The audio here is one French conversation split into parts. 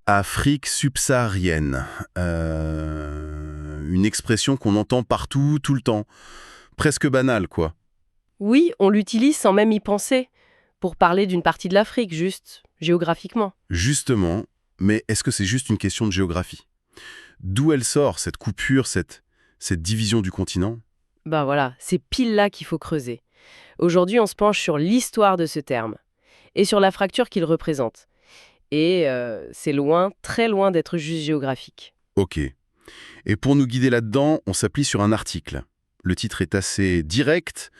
Afrique subsaharienne. Une expression qu'on entend partout, tout le temps. Presque banale, quoi. Oui, on l'utilise sans même y penser, pour parler d'une partie de l'Afrique, juste, géographiquement. Justement, mais est-ce que c'est juste une question de géographie? D'où elle sort, cette coupure, cette division du continent? Ben voilà, c'est pile là qu'il faut creuser. Aujourd'hui, on se penche sur l'histoire de ce terme, et sur la fracture qu'il représente. Et c'est loin, très loin d'être juste géographique. Ok. Et pour nous guider là-dedans, on s'appuie sur un article. Le titre est assez direct.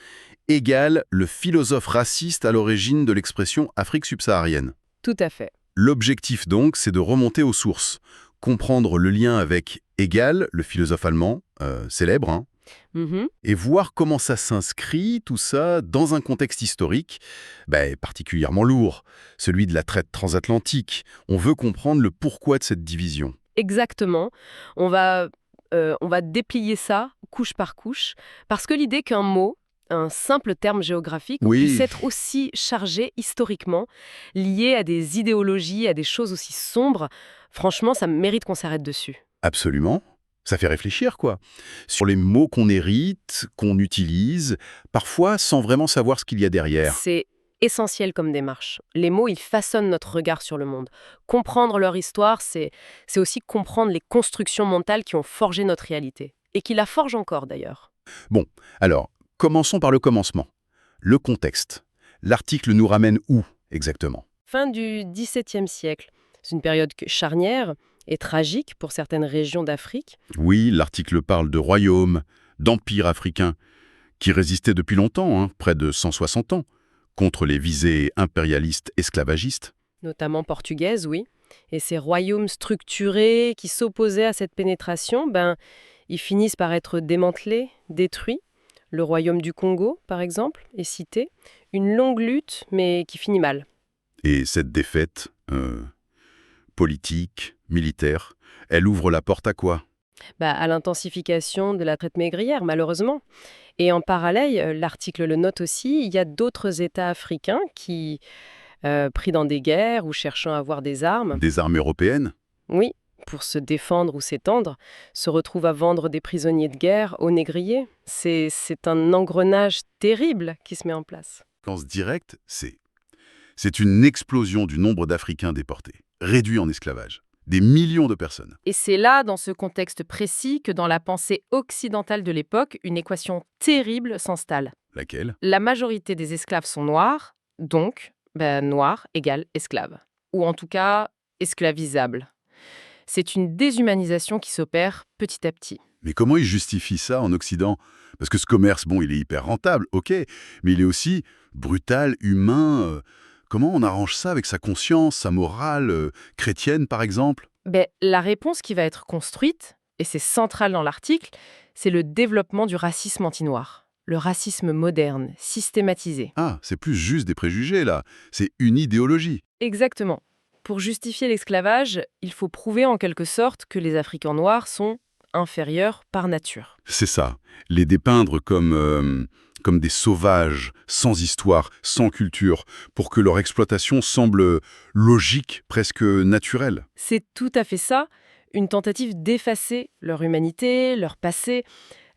Hegel, le philosophe raciste à l'origine de l'expression Afrique subsaharienne. Tout à fait. L'objectif donc, c'est de remonter aux sources, comprendre le lien avec Hegel, le philosophe allemand, célèbre, hein, Mhm. et voir comment ça s'inscrit, tout ça, dans un contexte historique particulièrement lourd, celui de la traite transatlantique. On veut comprendre le pourquoi de cette division. Exactement. On va déplier ça couche par couche, parce que l'idée qu'un mot, un simple terme géographique, puisse Oui, être aussi chargé historiquement, lié à des idéologies, à des choses aussi sombres, franchement, ça mérite qu'on s'arrête dessus. absolument. Ça fait réfléchir, quoi. Sur les mots qu'on hérite, qu'on utilise, parfois sans vraiment savoir ce qu'il y a derrière. C'est essentiel comme démarche. Les mots, ils façonnent notre regard sur le monde. Comprendre leur histoire, c'est aussi comprendre les constructions mentales qui ont forgé notre réalité. Et qui la forgent encore, d'ailleurs. Bon, alors, commençons par le commencement. Le contexte. L'article nous ramène où, exactement? Fin du XVIIe siècle. C'est une période charnière et tragique pour certaines régions d'Afrique. Oui, l'article parle de royaumes, d'empires africains, qui résistaient depuis longtemps, près de 160 ans, contre les visées impérialistes esclavagistes. Notamment portugaise, oui. Et ces royaumes structurés qui s'opposaient à cette pénétration, ils finissent par être démantelés, détruits. Le royaume du Congo, par exemple, est cité. Une longue lutte, mais qui finit mal. Et cette défaite, politique, militaire, elle ouvre la porte à quoi? À l'intensification de la traite négrière, malheureusement. Et en parallèle, l'article le note aussi, il y a d'autres États africains qui, pris dans des guerres ou cherchant à avoir des armes, Des armes européennes? oui, pour se défendre ou s'étendre, se retrouvent à vendre des prisonniers de guerre aux négriers. C'est un engrenage terrible qui se met en place. Conséquence directe, c'est une explosion du nombre d'Africains déportés, réduits en esclavage. Des millions de personnes. Et c'est là, dans ce contexte précis, que dans la pensée occidentale de l'époque, une équation terrible s'installe. Laquelle? La majorité des esclaves sont noirs, donc noir égale esclave. Ou en tout cas, esclavisable. C'est une déshumanisation qui s'opère petit à petit. Mais comment ils justifient ça en Occident? Parce que ce commerce, bon, il est hyper rentable, ok, mais il est aussi brutal, humain. Comment on arrange ça avec sa conscience, sa morale chrétienne, par exemple? La réponse qui va être construite, et c'est central dans l'article, c'est le développement du racisme anti-noir. Le racisme moderne, systématisé. Ah, c'est plus juste des préjugés, là. C'est une idéologie. Exactement. Pour justifier l'esclavage, il faut prouver en quelque sorte que les Africains noirs sont inférieurs par nature. C'est ça. Les dépeindre comme des sauvages, sans histoire, sans culture, pour que leur exploitation semble logique, presque naturelle. C'est tout à fait ça, une tentative d'effacer leur humanité, leur passé.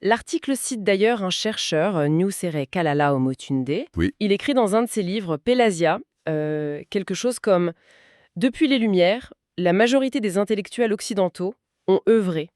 L'article cite d'ailleurs un chercheur, Nusere Kalala Omotunde. Oui. Il écrit dans un de ses livres, Pélasia, quelque chose comme Depuis les Lumières, la majorité des intellectuels occidentaux ont œuvré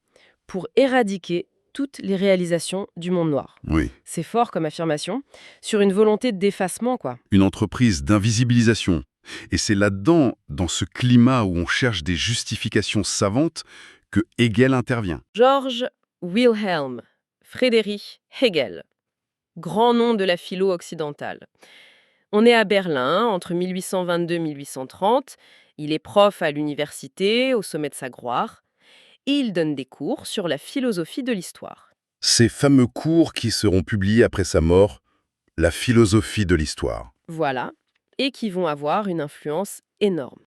pour éradiquer toutes les réalisations du monde noir. Oui. C'est fort comme affirmation, sur une volonté d'effacement, quoi. Une entreprise d'invisibilisation. Et c'est là-dedans, dans ce climat où on cherche des justifications savantes, que Hegel intervient. George Wilhelm Friedrich Hegel, grand nom de la philo occidentale. On est à Berlin, entre 1822 et 1830. Il est prof à l'université, au sommet de sa gloire, et il donne des cours sur la philosophie de l'histoire. Ces fameux cours qui seront publiés après sa mort, la philosophie de l'histoire. Voilà, et qui vont avoir une influence énorme.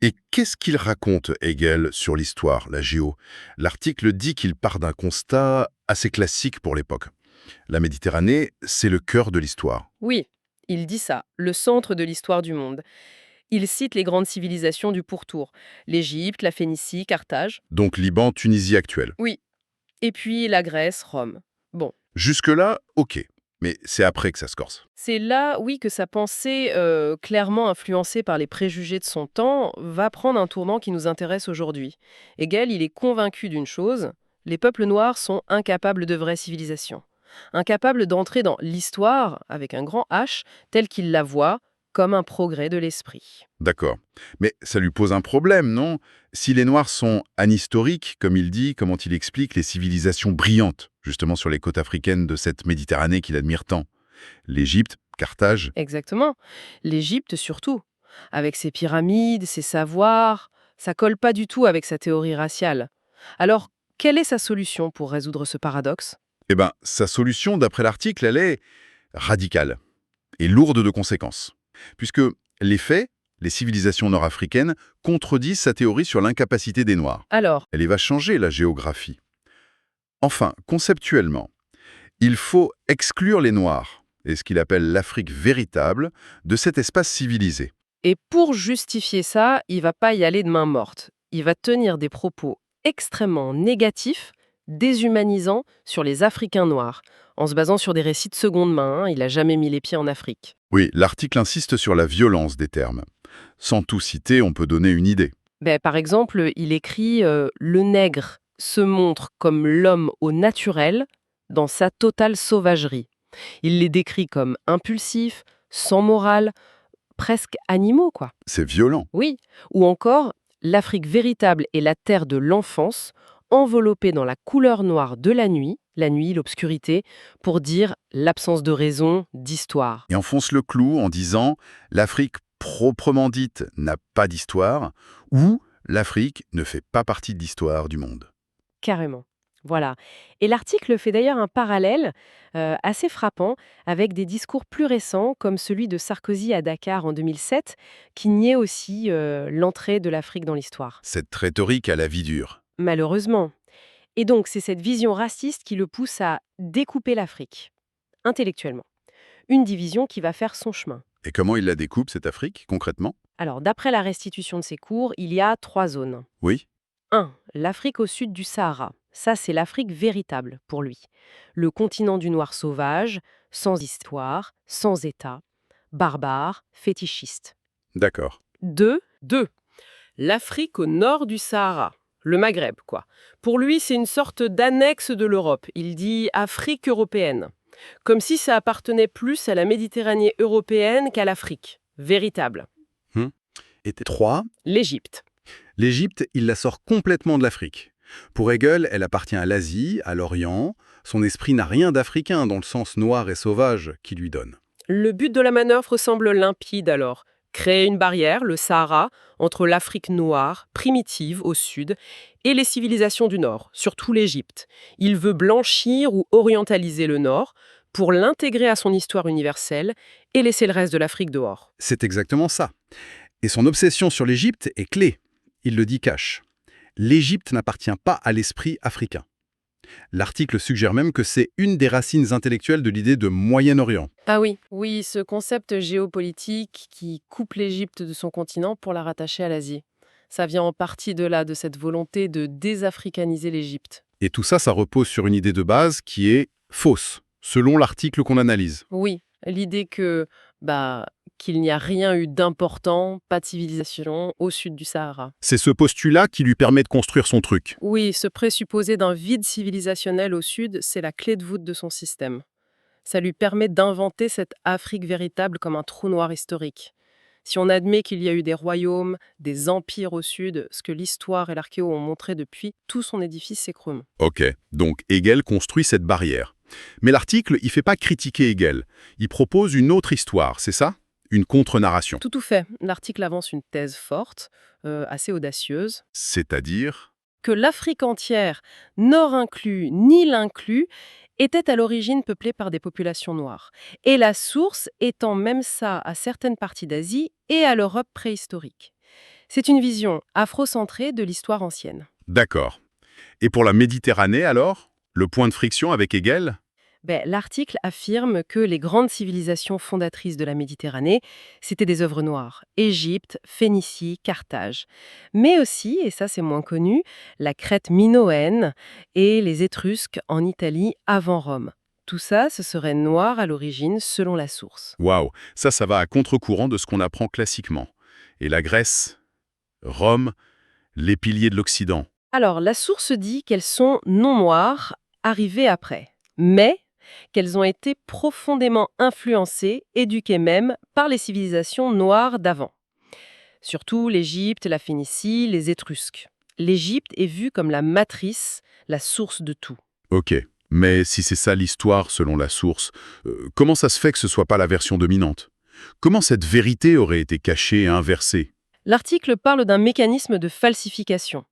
Et qu'est-ce qu'il raconte, Hegel, sur l'histoire, la géo? L'article dit qu'il part d'un constat assez classique pour l'époque. La Méditerranée, c'est le cœur de l'histoire. Oui, il dit ça, le centre de l'histoire du monde. Il cite les grandes civilisations du pourtour, l'Égypte, la Phénicie, Carthage. Donc Liban, Tunisie actuelle. Oui. Et puis la Grèce, Rome. Bon. Jusque-là, ok. Mais c'est après que ça se corse. C'est là, oui, que sa pensée, clairement influencée par les préjugés de son temps, va prendre un tournant qui nous intéresse aujourd'hui. Hegel, il est convaincu d'une chose, les peuples noirs sont incapables de vraie civilisation. Incapables d'entrer dans l'histoire, avec un grand H, telle qu'il la voit, comme un progrès de l'esprit. D'accord. Mais ça lui pose un problème, non? Si les Noirs sont anhistoriques, comme il dit, comment il explique les civilisations brillantes, justement sur les côtes africaines de cette Méditerranée qu'il admire tant? L'Égypte, Carthage. Exactement. L'Égypte surtout. Avec ses pyramides, ses savoirs, ça colle pas du tout avec sa théorie raciale. Alors, quelle est sa solution pour résoudre ce paradoxe? Eh bien, sa solution, d'après l'article, elle est radicale et lourde de conséquences. Puisque les faits, les civilisations nord-africaines, contredisent sa théorie sur l'incapacité des Noirs. Alors, Elle va changer la géographie. Enfin, conceptuellement, il faut exclure les Noirs, et ce qu'il appelle l'Afrique véritable, de cet espace civilisé. et pour justifier ça, il va pas y aller de main morte. Il va tenir des propos extrêmement négatifs, déshumanisants sur les Africains noirs, en se basant sur des récits de seconde main. Il a jamais mis les pieds en Afrique. Oui, l'article insiste sur la violence des termes. Sans tout citer, on peut donner une idée. Par exemple, il écrit Le nègre se montre comme l'homme au naturel dans sa totale sauvagerie. Il les décrit comme impulsifs, sans morale, presque animaux, quoi. C'est violent. Oui, ou encore l'Afrique véritable est la terre de l'enfance, enveloppée dans la couleur noire de la nuit, l'obscurité, pour dire l'absence de raison, d'histoire. Et enfonce le clou en disant l'Afrique proprement dite n'a pas d'histoire ou l'Afrique ne fait pas partie de l'histoire du monde. Carrément. Voilà. Et l'article fait d'ailleurs un parallèle assez frappant avec des discours plus récents, comme celui de Sarkozy à Dakar en 2007, qui niait aussi l'entrée de l'Afrique dans l'histoire. Cette rhétorique à la vie dure. Malheureusement. Et donc, c'est cette vision raciste qui le pousse à découper l'Afrique, intellectuellement. Une division qui va faire son chemin. Et comment il la découpe, cette Afrique, concrètement? Alors, d'après la restitution de ses cours, il y a 3 zones. Oui, 1. L'Afrique au sud du Sahara. Ça, c'est l'Afrique véritable pour lui. Le continent du noir sauvage, sans histoire, sans État, barbare, fétichiste. d'accord. 2. L'Afrique au nord du Sahara. Le Maghreb, quoi. Pour lui, c'est une sorte d'annexe de l'Europe. Il dit Afrique européenne. Comme si ça appartenait plus à la Méditerranée européenne qu'à l'Afrique. Véritable. Et 3, L'Égypte. l'Égypte, il la sort complètement de l'Afrique. Pour Hegel, elle appartient à l'Asie, à l'Orient. Son esprit n'a rien d'africain dans le sens noir et sauvage qu'il lui donne. Le but de la manœuvre semble limpide alors. Créer une barrière, le Sahara, entre l'Afrique noire, primitive au sud, et les civilisations du nord, surtout l'Égypte. Il veut blanchir ou orientaliser le nord pour l'intégrer à son histoire universelle et laisser le reste de l'Afrique dehors. C'est exactement ça. Et son obsession sur l'Égypte est clé. Il le dit cash. L'Égypte n'appartient pas à l'esprit africain. L'article suggère même que c'est une des racines intellectuelles de l'idée de Moyen-Orient. Ah oui, oui, ce concept géopolitique qui coupe l'Égypte de son continent pour la rattacher à l'Asie. Ça vient en partie de là, de cette volonté de désafricaniser l'Égypte. Et tout ça, ça repose sur une idée de base qui est fausse, selon l'article qu'on analyse. Oui, l'idée qu'il n'y a rien eu d'important, pas de civilisation, au sud du Sahara. C'est ce postulat qui lui permet de construire son truc. Oui, ce présupposé d'un vide civilisationnel au sud, c'est la clé de voûte de son système. Ça lui permet d'inventer cette Afrique véritable comme un trou noir historique. Si on admet qu'il y a eu des royaumes, des empires au sud, ce que l'histoire et l'archéo ont montré depuis, tout son édifice s'écroule. Ok, donc Hegel construit cette barrière. Mais l'article, il ne fait pas critiquer Hegel. Il propose une autre histoire, c'est ça? Une contre-narration. Tout fait. L'article avance une thèse forte, assez audacieuse, C'est-à-dire? que l'Afrique entière, nord inclus, Nil inclus, était à l'origine peuplée par des populations noires. Et la source étant même ça à certaines parties d'Asie et à l'Europe préhistorique. C'est une vision afrocentrée de l'histoire ancienne. D'accord. Et pour la Méditerranée, alors? Le point de friction avec Hegel? L'article affirme que les grandes civilisations fondatrices de la Méditerranée, c'était des œuvres noires. Égypte, Phénicie, Carthage. Mais aussi, et ça c'est moins connu, la Crète minoenne et les Étrusques en Italie avant Rome. Tout ça, ce serait noir à l'origine selon la source. Waouh, ça va à contre-courant de ce qu'on apprend classiquement. Et la Grèce, Rome, les piliers de l'Occident. Alors, la source dit qu'elles sont non noires, arrivées après. Mais qu'elles ont été profondément influencées, éduquées même, par les civilisations noires d'avant. Surtout l'Égypte, la Phénicie, les Étrusques. L'Égypte est vue comme la matrice, la source de tout. Ok, mais si c'est ça l'histoire selon la source, comment ça se fait que ce soit pas la version dominante? Comment cette vérité aurait été cachée et inversée? L'article parle d'un mécanisme de falsification.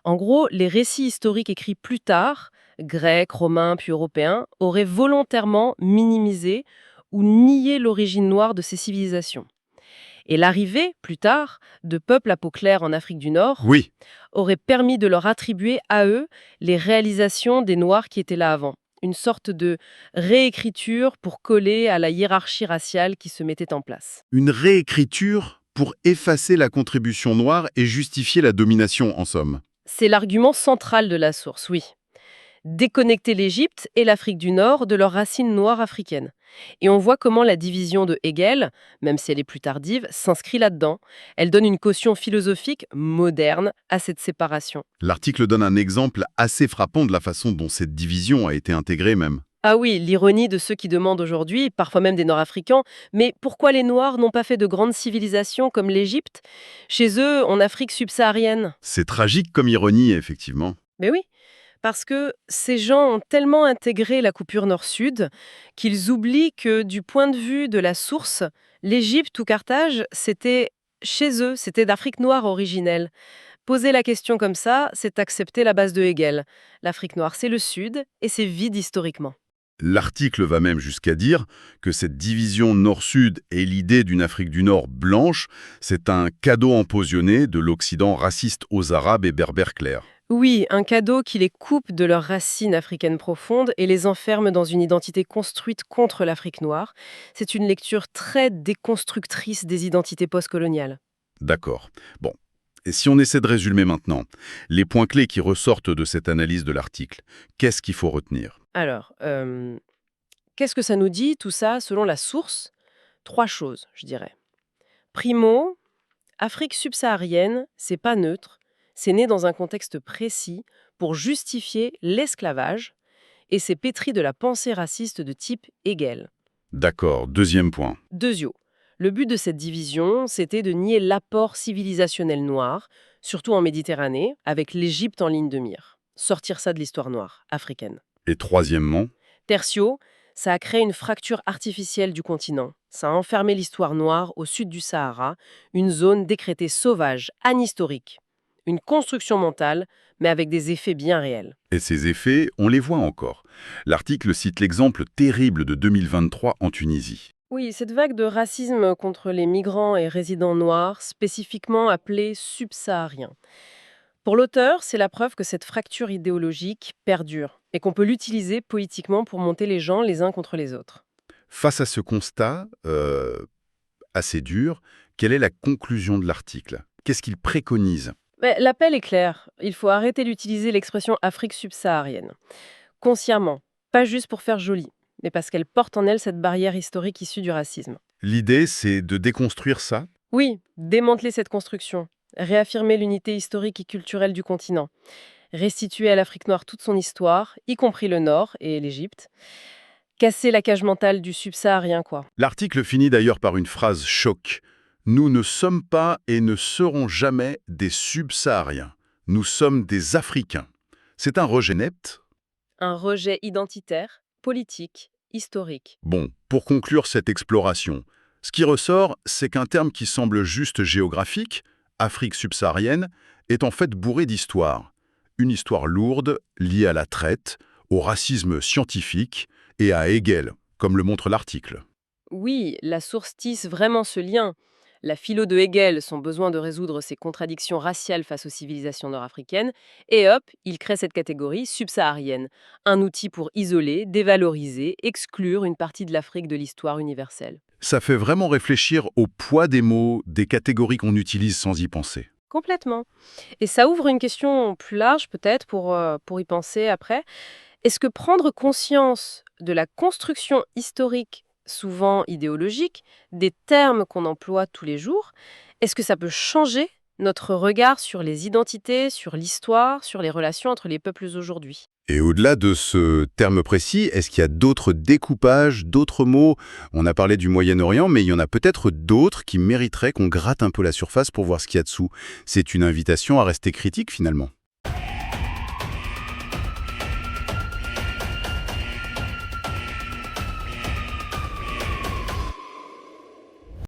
En gros, les récits historiques écrits plus tard, grecs, romains puis européens, auraient volontairement minimisé ou nié l'origine noire de ces civilisations. Et l'arrivée, plus tard, de peuples à peau claire en Afrique du Nord Oui, aurait permis de leur attribuer à eux les réalisations des Noirs qui étaient là avant. Une sorte de réécriture pour coller à la hiérarchie raciale qui se mettait en place. une réécriture pour effacer la contribution noire et justifier la domination en somme. C'est l'argument central de la source, oui. Déconnecter l'Égypte et l'Afrique du Nord de leurs racines noires africaines. Et on voit comment la division de Hegel, même si elle est plus tardive, s'inscrit là-dedans. Elle donne une caution philosophique moderne à cette séparation. L'article donne un exemple assez frappant de la façon dont cette division a été intégrée même. Ah oui, l'ironie de ceux qui demandent aujourd'hui, parfois même des Nord-Africains, mais pourquoi les Noirs n'ont pas fait de grandes civilisations comme l'Égypte, chez eux en Afrique subsaharienne? C'est tragique comme ironie, effectivement. Mais oui, parce que ces gens ont tellement intégré la coupure nord-sud qu'ils oublient que du point de vue de la source, l'Égypte ou Carthage, c'était chez eux, c'était d'Afrique noire originelle. Poser la question comme ça, c'est accepter la base de Hegel. L'Afrique noire, c'est le sud et c'est vide historiquement. L'article va même jusqu'à dire que cette division nord-sud et l'idée d'une Afrique du Nord blanche, c'est un cadeau empoisonné de l'Occident raciste aux Arabes et berbères clairs. Oui, un cadeau qui les coupe de leurs racines africaines profondes et les enferme dans une identité construite contre l'Afrique noire. C'est une lecture très déconstructrice des identités postcoloniales. D'accord. Bon. Et si on essaie de résumer maintenant, les points clés qui ressortent de cette analyse de l'article, qu'est-ce qu'il faut retenir? Alors, qu'est-ce que ça nous dit, tout ça, selon la source? Trois choses, je dirais. Primo, Afrique subsaharienne, c'est pas neutre, c'est né dans un contexte précis pour justifier l'esclavage et c'est pétri de la pensée raciste de type Hegel. D'accord. Deuxième point. Deuxio, le but de cette division, c'était de nier l'apport civilisationnel noir, surtout en Méditerranée, avec l'Égypte en ligne de mire. Sortir ça de l'histoire noire, africaine. Et troisièmement, Tertio, ça a créé une fracture artificielle du continent. Ça a enfermé l'histoire noire au sud du Sahara, une zone décrétée sauvage, anhistorique. Une construction mentale, mais avec des effets bien réels. et ces effets, on les voit encore. L'article cite l'exemple terrible de 2023 en Tunisie. Oui, cette vague de racisme contre les migrants et résidents noirs, spécifiquement appelés subsahariens. Pour l'auteur, c'est la preuve que cette fracture idéologique perdure et qu'on peut l'utiliser politiquement pour monter les gens les uns contre les autres. Face à ce constat assez dur, quelle est la conclusion de l'article? Qu'est-ce qu'il préconise? Mais l'appel est clair. Il faut arrêter d'utiliser l'expression Afrique subsaharienne. Consciemment, pas juste pour faire joli, mais parce qu'elle porte en elle cette barrière historique issue du racisme. L'idée, c'est de déconstruire ça? Oui, démanteler cette construction, réaffirmer l'unité historique et culturelle du continent, restituer à l'Afrique noire toute son histoire, y compris le Nord et l'Égypte, casser la cage mentale du subsaharien, quoi. L'article finit d'ailleurs par une phrase choc. Nous ne sommes pas et ne serons jamais des subsahariens. Nous sommes des Africains. C'est un rejet net? Un rejet identitaire, politique, historique. Bon, pour conclure cette exploration, ce qui ressort, c'est qu'un terme qui semble juste géographique, Afrique subsaharienne, est en fait bourré d'histoire. Une histoire lourde, liée à la traite, au racisme scientifique et à Hegel, comme le montre l'article. Oui, la source tisse vraiment ce lien. la philo de Hegel, son besoin de résoudre ces contradictions raciales face aux civilisations nord-africaines, et hop, il crée cette catégorie subsaharienne, un outil pour isoler, dévaloriser, exclure une partie de l'Afrique de l'histoire universelle. Ça fait vraiment réfléchir au poids des mots, des catégories qu'on utilise sans y penser. Complètement. Et ça ouvre une question plus large peut-être pour y penser après. Est-ce que prendre conscience de la construction historique, souvent idéologique, des termes qu'on emploie tous les jours, est-ce que ça peut changer notre regard sur les identités, sur l'histoire, sur les relations entre les peuples aujourd'hui? Et au-delà de ce terme précis, est-ce qu'il y a d'autres découpages, d'autres mots? On a parlé du Moyen-Orient, mais il y en a peut-être d'autres qui mériteraient qu'on gratte un peu la surface pour voir ce qu'il y a dessous. C'est une invitation à rester critique finalement.